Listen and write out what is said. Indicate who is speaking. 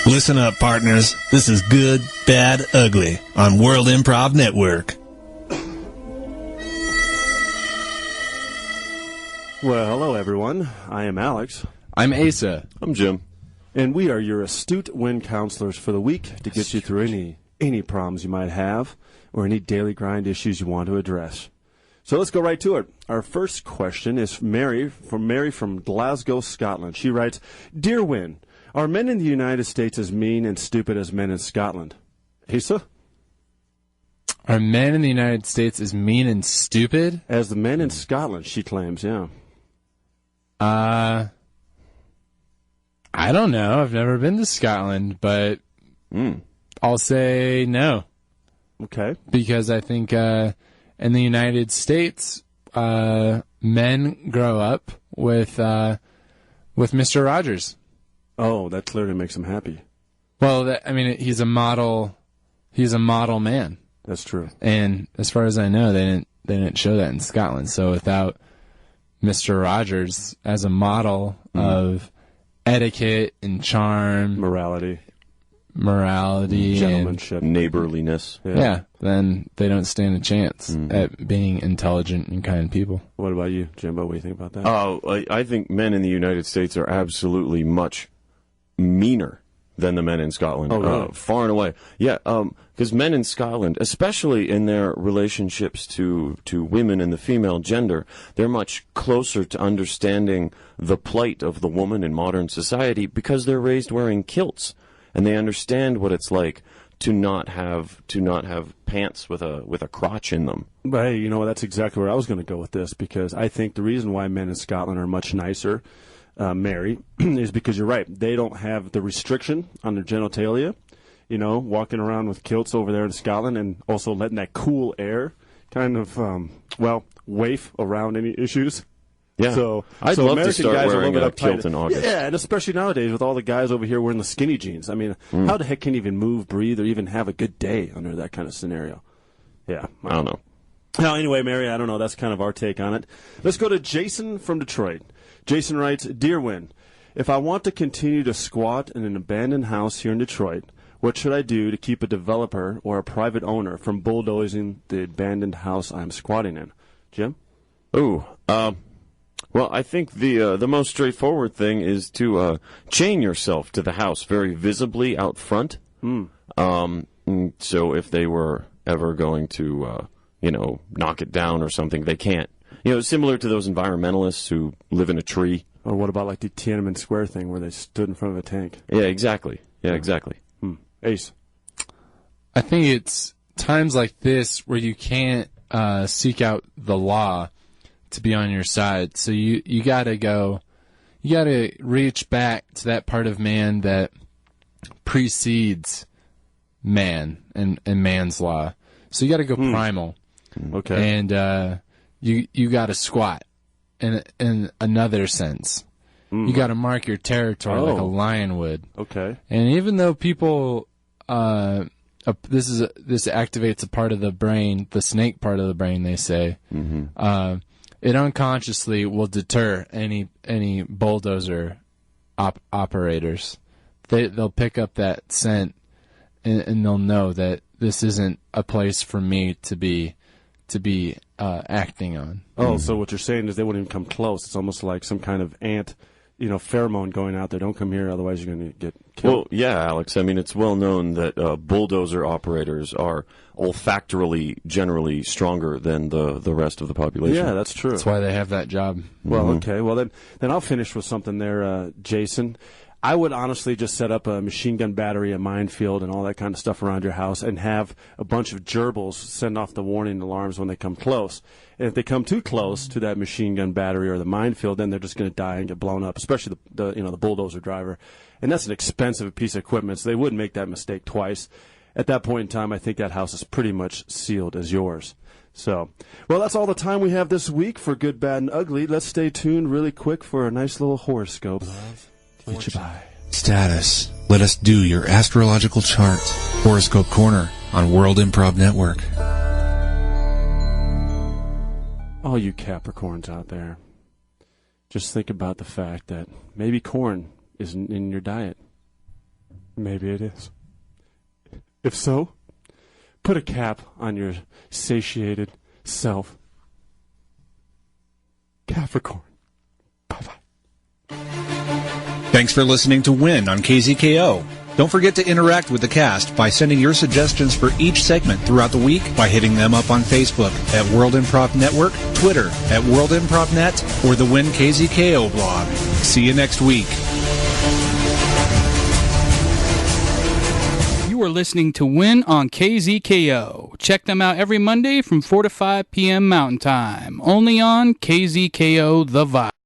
Speaker 1: Listen up, partners. This is Good, Bad, Ugly on World Improv Network.
Speaker 2: Well, hello, everyone. I am Alex.
Speaker 3: I'm Asa.
Speaker 4: I'm Jim.
Speaker 2: And we are your astute wind counselors for the week to get you through any problems you might have or any daily grind issues you want to address. So let's go right to it. Our first question is from Mary from Glasgow, Scotland. She writes, Dear Win, are men in the United States as mean and stupid as men in Scotland? Asa?
Speaker 3: Are men in the United States as mean and stupid?
Speaker 2: As the men in Scotland, she claims, yeah.
Speaker 3: I don't know. I've never been to Scotland, but I'll say no.
Speaker 2: Okay.
Speaker 3: Because I think in the United States, men grow up with Mr. Rogers.
Speaker 2: Oh, that clearly makes him happy.
Speaker 3: Well, he's a model. He's a model man.
Speaker 2: That's true.
Speaker 3: And as far as I know, they didn't show that in Scotland. So without Mr. Rogers as a model of etiquette and charm,
Speaker 2: morality,
Speaker 4: gentlemanship, neighborliness.
Speaker 3: Yeah, then they don't stand a chance at being intelligent and kind people.
Speaker 2: What about you, Jimbo? What do you think about that?
Speaker 4: Oh, I think men in the United States are absolutely much meaner than the men in Scotland.
Speaker 2: Oh, really?
Speaker 4: Far and away. Yeah, because men in Scotland, especially in their relationships to women and the female gender, they're much closer to understanding the plight of the woman in modern society because they're raised wearing kilts, and they understand what it's like to not have pants with a crotch in them.
Speaker 2: But hey, you know, that's exactly where I was going to go with this, because I think the reason why men in Scotland are much nicer, Mary, is because you're right. They don't have the restriction on their genitalia, you know, walking around with kilts over there in Scotland, and also letting that cool air kind of, waif around any issues.
Speaker 4: Yeah,
Speaker 2: so
Speaker 4: I'd love to start wearing a kilt in August.
Speaker 2: Yeah, and especially nowadays with all the guys over here wearing the skinny jeans. I mean, how the heck can you even move, breathe, or even have a good day under that kind of scenario? Yeah.
Speaker 4: I don't know.
Speaker 2: Now, anyway, Mary, I don't know. That's kind of our take on it. Let's go to Jason from Detroit. Jason writes, Dear Win, if I want to continue to squat in an abandoned house here in Detroit, what should I do to keep a developer or a private owner from bulldozing the abandoned house I'm squatting in? Jim?
Speaker 4: Ooh, well, I think the most straightforward thing is to chain yourself to the house very visibly out front. So if they were ever going to, knock it down or something, they can't. You know, similar to those environmentalists who live in a tree.
Speaker 2: Or what about like the Tiananmen Square thing where they stood in front of a tank?
Speaker 4: Yeah, exactly.
Speaker 2: Ace?
Speaker 3: I think it's times like this where you can't seek out the law to be on your side. So you gotta reach back to that part of man that precedes man and man's law. So you gotta go primal.
Speaker 2: Okay.
Speaker 3: And you gotta squat in another sense. You gotta mark your territory like a lion would.
Speaker 2: Okay.
Speaker 3: And even though people this activates a part of the brain, the snake part of the brain, they say. It unconsciously will deter any bulldozer operators. They'll pick up that scent and they'll know that this isn't a place for me to be acting on.
Speaker 2: Oh, so what you're saying is they wouldn't even come close. It's almost like some kind of ant, pheromone going out there. Don't come here, otherwise you're going to get killed.
Speaker 4: Well, yeah, Alex. I mean, it's well known that bulldozer operators are olfactorily generally stronger than the rest of the population.
Speaker 2: Yeah, that's true.
Speaker 3: That's why they have that job.
Speaker 2: Well, okay. Well, then I'll finish with something there, Jason. I would honestly just set up a machine gun battery, a minefield, and all that kind of stuff around your house, and have a bunch of gerbils send off the warning alarms when they come close. And if they come too close to that machine gun battery or the minefield, then they're just going to die and get blown up, especially the bulldozer driver. And that's an expensive piece of equipment, so they wouldn't make that mistake twice. At that point in time, I think that house is pretty much sealed as yours. So, well, that's all the time we have this week for Good, Bad, and Ugly. Let's stay tuned really quick for a nice little horoscope.
Speaker 1: Status. Let us do your astrological chart. Horoscope Corner on World Improv Network.
Speaker 2: All you Capricorns out there, just think about the fact that maybe corn isn't in your diet. Maybe it is. If so, put a cap on your satiated self. Capricorn. Bye-bye.
Speaker 1: Thanks for listening to Win on KZKO. Don't forget to interact with the cast by sending your suggestions for each segment throughout the week by hitting them up on Facebook at World Improv Network, Twitter at World Improv Net, or the Win KZKO blog. See you next week.
Speaker 5: You are listening to Win on KZKO. Check them out every Monday from 4 to 5 p.m. Mountain Time. Only on KZKO The Vibe.